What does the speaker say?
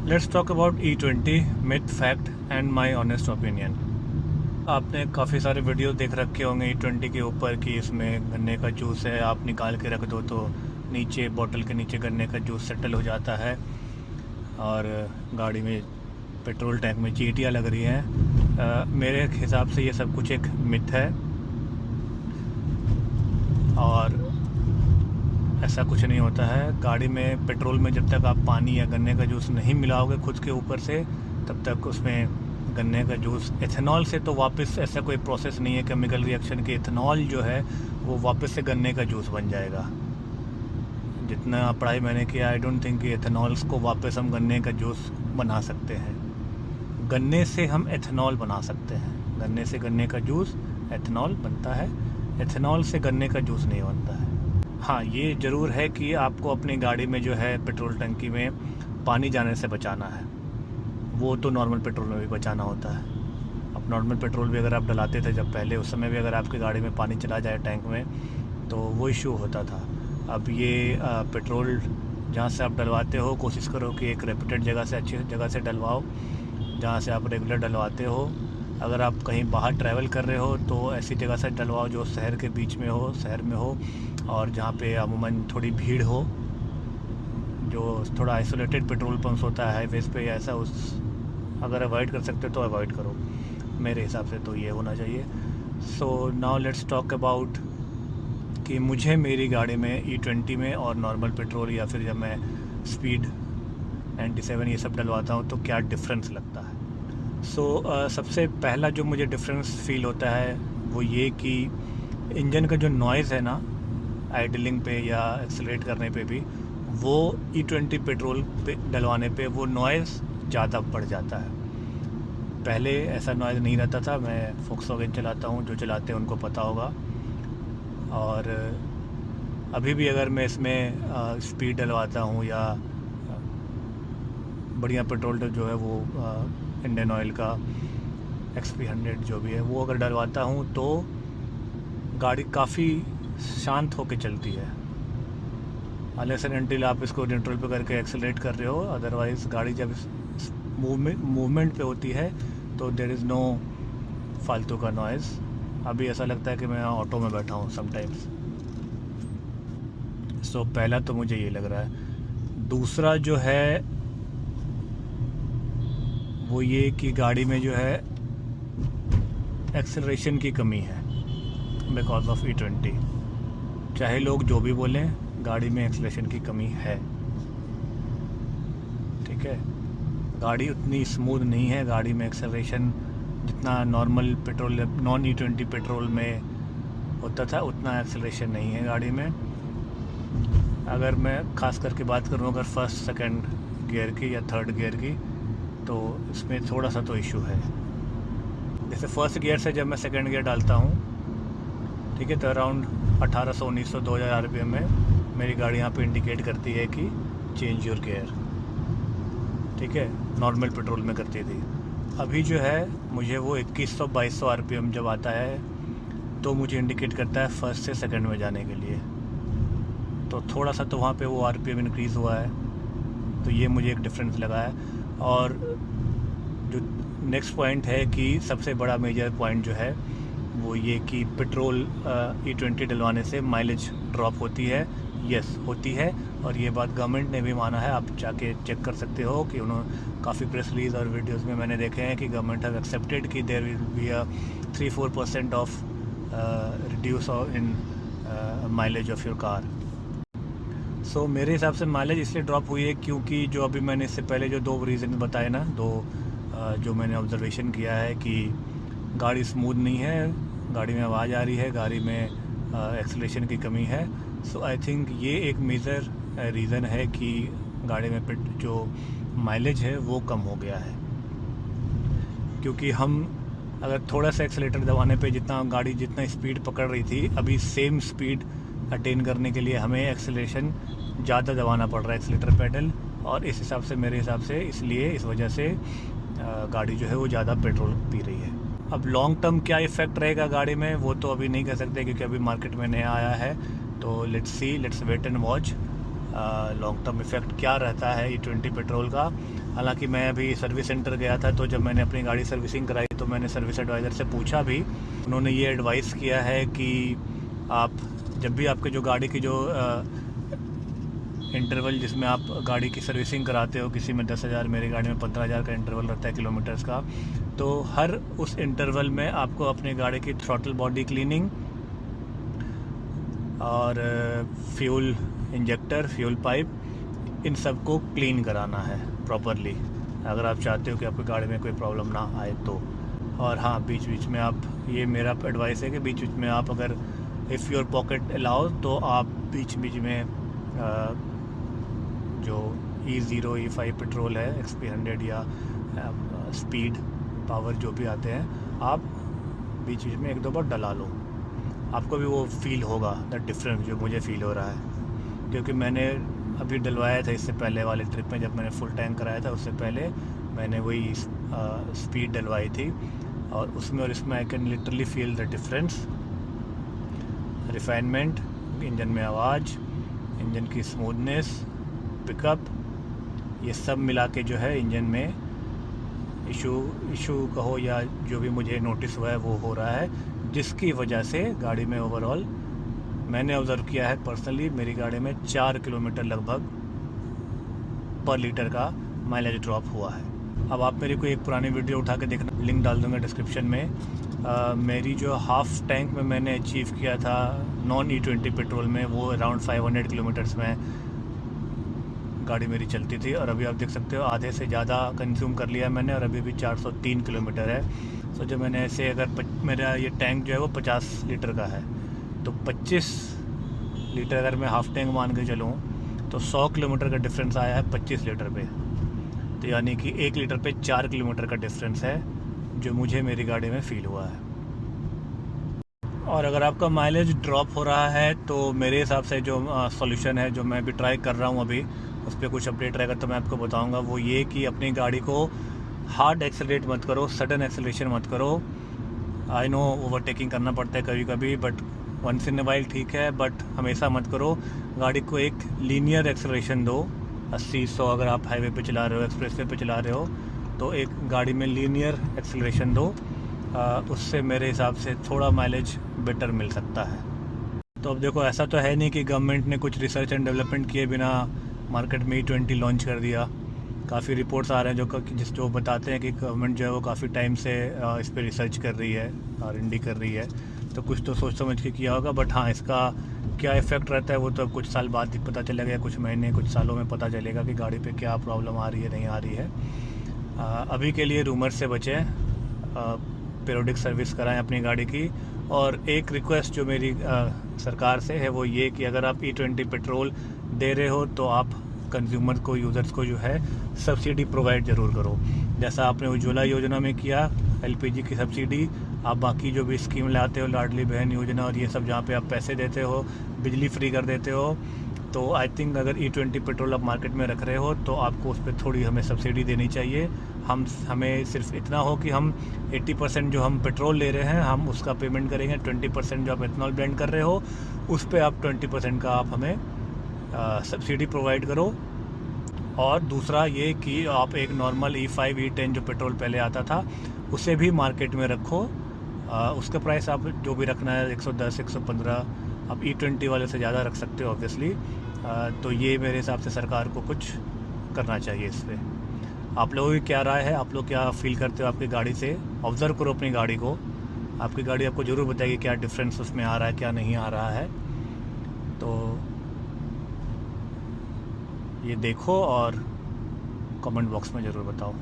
Let's talk about E20 myth fact and my honest opinion. आपने काफ़ी सारे video देख रखे होंगे E20 के ऊपर कि इसमें गन्ने का जूस है, आप निकाल के रख दो तो नीचे बोतल के नीचे गन्ने का जूस सेटल हो जाता है और गाड़ी में पेट्रोल टैंक में चींटियाँ लग रही हैं। मेरे हिसाब से ये सब कुछ एक मिथ है और ऐसा कुछ नहीं होता है। गाड़ी में पेट्रोल में जब तक आप पानी या गन्ने का जूस नहीं मिलाओगे खुद के ऊपर से, तब तक उसमें गन्ने का जूस एथेनॉल से तो वापस ऐसा कोई प्रोसेस नहीं है केमिकल रिएक्शन के एथेनॉल जो है वो वापस से गन्ने का जूस बन जाएगा। जितना पढ़ाई मैंने किया, आई डोंट थिंक कि एथेनॉल्स को वापस हम गन्ने का जूस बना सकते हैं। गन्ने से हम एथेनॉल बना सकते हैं, गन्ने से गन्ने का जूस एथेनॉल बनता है, एथेनॉल से गन्ने का जूस नहीं बनता है। हाँ, ये ज़रूर है कि आपको अपनी गाड़ी में जो है पेट्रोल टंकी में पानी जाने से बचाना है। वो तो नॉर्मल पेट्रोल में भी बचाना होता है। अब नॉर्मल पेट्रोल भी अगर आप डलाते थे जब पहले, उस समय भी अगर आपकी गाड़ी में पानी चला जाए टैंक में तो वो इशू होता था। अब ये पेट्रोल जहाँ से आप डलवाते हो, कोशिश करो कि एक रेप्यूटेड जगह से, अच्छी जगह से डलवाओ जहाँ से आप रेगुलर डलवाते हो। अगर आप कहीं बाहर ट्रैवल कर रहे हो तो ऐसी जगह से डलवाओ जो शहर के बीच में हो, शहर में हो, और जहाँ पे अमूमन थोड़ी भीड़ हो, जो थोड़ा आइसोलेटेड पेट्रोल पंप्स होता है हाईवेज़ पे, ऐसा उस अगर अवॉइड कर सकते हो तो अवॉइड करो। मेरे हिसाब से तो ये होना चाहिए। So now let's talk about कि मुझे मेरी गाड़ी में E20 में और नॉर्मल पेट्रोल या फिर जब मैं स्पीड 97 ये सब डलवाता हूँ तो क्या डिफरेंस लगता है। सबसे पहला जो मुझे डिफरेंस फ़ील होता है वो ये कि इंजन का जो नॉइज़ है ना, आइडलिंग पे या एक्सेलरेट करने पे भी, वो E20 पेट्रोल पे डलवाने पे वो नॉइज़ ज़्यादा बढ़ जाता है। पहले ऐसा नॉइज़ नहीं रहता था। मैं फोक्सवैगन चलाता हूँ, जो चलाते हैं उनको पता होगा। और अभी भी अगर मैं इसमें स्पीड डलवाता हूँ या बढ़िया पेट्रोल जो है वो इंडियन ऑयल का XP100 जो भी है वो अगर डलवाता हूँ तो गाड़ी काफ़ी शांत होकर चलती है, अनलेस एंड अनटिल आप इसको न्यूट्रल पे करके एक्सेलरेट कर रहे हो। अदरवाइज़ गाड़ी जब मूवमेंट पे होती है तो देयर इज़ नो फालतू का नॉइज़। अभी ऐसा लगता है कि मैं ऑटो में बैठा हूँ समटाइम्स। पहला तो मुझे ये लग रहा है। दूसरा जो है वो ये कि गाड़ी में जो है एक्सेलरेशन की कमी है बिकॉज ऑफ E20। चाहे लोग जो भी बोलें, गाड़ी में एक्सेलरेशन की कमी है। ठीक है, गाड़ी उतनी स्मूथ नहीं है। गाड़ी में एक्सेलरेशन जितना normal petrol non E20 petrol में होता था उतना एक्सेलरेशन नहीं है गाड़ी में। अगर मैं ख़ास करके बात करूँ अगर फर्स्ट सेकंड गियर की या थर्ड गियर की, तो इसमें थोड़ा सा तो इशू है। जैसे फर्स्ट गियर से जब मैं सेकंड गियर डालता हूँ, ठीक है, तो अराउंड 1800, 1900, 2000 RPM में मेरी गाड़ी यहाँ पे इंडिकेट करती है कि चेंज योर गियर। ठीक है, नॉर्मल पेट्रोल में करती थी। अभी जो है मुझे वो 2100, 2200 RPM जब आता है तो मुझे इंडिकेट करता है फर्स्ट से सेकंड में जाने के लिए। तो थोड़ा सा तो वहाँ पे वो RPM इंक्रीज़ हुआ है, तो ये मुझे एक डिफरेंस लगा है। और जो नेक्स्ट पॉइंट है कि सबसे बड़ा मेजर पॉइंट जो है वो ये कि पेट्रोल E20 डलवाने से माइलेज ड्रॉप होती है। यस, होती है, और ये बात गवर्नमेंट ने भी माना है। आप जाके चेक कर सकते हो कि उन्होंने काफ़ी प्रेस रिलीज और वीडियोस में मैंने देखे हैं कि गवर्नमेंट हैव एक्सेप्टेड कि there will be a 3-4% of reduce in mileage of your car. मेरे हिसाब से माइलेज इसलिए ड्रॉप हुई है क्योंकि जो अभी मैंने इससे पहले जो 2 रीज़न बताए ना, जो मैंने ऑब्जर्वेशन किया है कि गाड़ी स्मूथ नहीं है, गाड़ी में आवाज़ आ रही है, गाड़ी में एक्सेलरेशन की कमी है। आई थिंक ये एक मेजर रीज़न है कि गाड़ी में जो माइलेज है वो कम हो गया है। क्योंकि हम अगर थोड़ा सा एक्सेलेटर दबाने पे गाड़ी जितना स्पीड पकड़ रही थी, अभी सेम स्पीड अटेन करने के लिए हमें एक्सेलरेशन ज़्यादा दबाना पड़ रहा है, एक्सेलेटर पेडल। और इस हिसाब से, मेरे हिसाब से, इसलिए इस वजह से गाड़ी जो है वो ज़्यादा पेट्रोल पी रही है। अब लॉन्ग टर्म क्या इफ़ेक्ट रहेगा गाड़ी में वो तो अभी नहीं कह सकते क्योंकि अभी मार्केट में नया आया है। तो let's wait and watch long term effect क्या रहता है E20 पेट्रोल का। हालांकि मैं अभी सर्विस सेंटर गया था, तो जब मैंने अपनी गाड़ी सर्विसिंग कराई तो मैंने सर्विस एडवाइज़र से पूछा भी। उन्होंने ये एडवाइस किया है कि आप जब भी आपके जो गाड़ी की जो इंटरवल जिसमें आप गाड़ी की सर्विसिंग कराते हो, किसी में 10,000, मेरी गाड़ी में 15,000 का इंटरवल रहता है किलोमीटर्स का, तो हर उस इंटरवल में आपको अपनी गाड़ी की थ्रॉटल बॉडी क्लीनिंग और फ्यूल इंजेक्टर, फ्यूल पाइप, इन सब को क्लीन कराना है प्रॉपरली, अगर आप चाहते हो कि आपकी गाड़ी में कोई प्रॉब्लम ना आए तो। और हाँ, बीच बीच में आप, ये मेरा एडवाइस है कि बीच बीच में आप अगर इफ़ योर पॉकेट अलाउ तो आप बीच बीच में जो E0 E5 पेट्रोल है, XP100 या स्पीड पावर जो भी आते हैं, आप बीच बीच में 1-2 बार डला लो, आपको भी वो फील होगा द डिफरेंस जो मुझे फ़ील हो रहा है। क्योंकि मैंने अभी डलवाया था इससे पहले वाले ट्रिप में, जब मैंने फुल टैंक कराया था उससे पहले मैंने वही स्पीड डलवाई थी, और उसमें और इसमें I can literally feel the difference. Refinement, engine में आवाज़, इंजन की स्मूथनेस, पिकअप, ये सब मिला के जो है इंजन में इशू कहो या जो भी मुझे नोटिस हुआ है वो हो रहा है, जिसकी वजह से गाड़ी में ओवरऑल मैंने ऑब्ज़र्व किया है पर्सनली, मेरी गाड़ी में 4 किलोमीटर लगभग पर लीटर का माइलेज ड्रॉप हुआ है। अब आप मेरी कोई एक पुरानी वीडियो उठा के देखना, लिंक डाल दूँगा डिस्क्रिप्शन में। मेरी जो हाफ़ टैंक में मैंने अचीव किया था नॉन E20 पेट्रोल में, वो अराउंड 500 किलोमीटर्स में गाड़ी मेरी चलती थी, और अभी आप देख सकते हो आधे से ज़्यादा कंज्यूम कर लिया मैंने, और अभी भी 403 किलोमीटर है। तो जब मैंने ऐसे, अगर मेरा ये टैंक जो है वो 50 लीटर का है, तो 25 लीटर अगर मैं हाफ़ टैंक मान के चलूँ तो 100 किलोमीटर का डिफरेंस आया है 25 लीटर पे। तो यानी कि 1 लीटर पे 4 किलोमीटर का डिफरेंस है जो मुझे मेरी गाड़ी में फ़ील हुआ है। और अगर आपका माइलेज ड्रॉप हो रहा है तो मेरे हिसाब से जो सॉल्यूशन है, जो मैं भी ट्राई कर रहा हूँ अभी, उस पर कुछ अपडेट रहेगा तो मैं आपको बताऊँगा, वो ये कि अपनी गाड़ी को हार्ड एक्सेलरेट मत करो, सडन एक्सेलरेशन मत करो। आई नो ओवरटेकिंग करना पड़ता है कभी कभी, but once in a while ठीक है, बट हमेशा मत करो। गाड़ी को एक लीनियर एक्सेलरेशन दो, 80-100 अगर आप हाईवे पे चला रहे हो, एक्सप्रेसवे पे चला रहे हो, तो एक गाड़ी में लीनियर एक्सेलरेशन दो, उससे मेरे हिसाब से थोड़ा माइलेज बेटर मिल सकता है। तो अब देखो, ऐसा तो है नहीं कि गवर्नमेंट ने कुछ रिसर्च एंड डेवलपमेंट किए बिना मार्केट में E20 लॉन्च कर दिया। काफ़ी रिपोर्ट्स आ रहे हैं जो बताते हैं कि गवर्नमेंट जो है वो काफ़ी टाइम से इस पर रिसर्च कर रही है, R&D कर रही है, तो कुछ तो सोच समझ के किया होगा। बट हाँ, इसका क्या इफ़ेक्ट रहता है वो तो कुछ साल बाद ही पता चलेगा, या कुछ महीने कुछ सालों में पता चलेगा कि गाड़ी पे क्या प्रॉब्लम आ रही है, नहीं आ रही है। अभी के लिए रूमर से बचें, पीरियोडिक सर्विस कराएं अपनी गाड़ी की। और एक रिक्वेस्ट जो मेरी सरकार से है वो ये कि अगर आप E20 पेट्रोल दे रहे हो तो आप कंज्यूमर को, यूज़र्स को जो है सब्सिडी प्रोवाइड ज़रूर करो, जैसा आपने उज्ज्वला योजना में किया, LPG की सब्सिडी। आप बाकी जो भी स्कीम लाते हो, लाडली बहन योजना और ये सब, जहाँ पे आप पैसे देते हो, बिजली फ्री कर देते हो, तो आई थिंक अगर E20 पेट्रोल आप मार्केट में रख रहे हो तो आपको उस पर थोड़ी हमें सब्सिडी देनी चाहिए। हमें सिर्फ इतना हो कि हम 80% जो हम पेट्रोल ले रहे हैं हम उसका पेमेंट करेंगे, 20% जो आप इथेनॉल ब्लेंड कर रहे हो उस पर आप 20% का आप हमें सब्सिडी प्रोवाइड करो। और दूसरा ये कि आप एक नॉर्मल E5 E10 जो पेट्रोल पहले आता था उसे भी मार्केट में रखो, उसका प्राइस आप जो भी रखना है 110 115, आप E20 वाले से ज़्यादा रख सकते हो ऑब्वियसली। तो ये मेरे हिसाब से सरकार को कुछ करना चाहिए इस पर। आप लोगों की क्या राय है, आप लोग क्या फ़ील करते हो आपकी गाड़ी से? ऑब्ज़र्व करो अपनी गाड़ी को, आपकी गाड़ी आपको ज़रूर बताएगी क्या डिफरेंस उसमें आ रहा है, क्या नहीं आ रहा है। तो ये देखो और कमेंट बॉक्स में ज़रूर बताओ।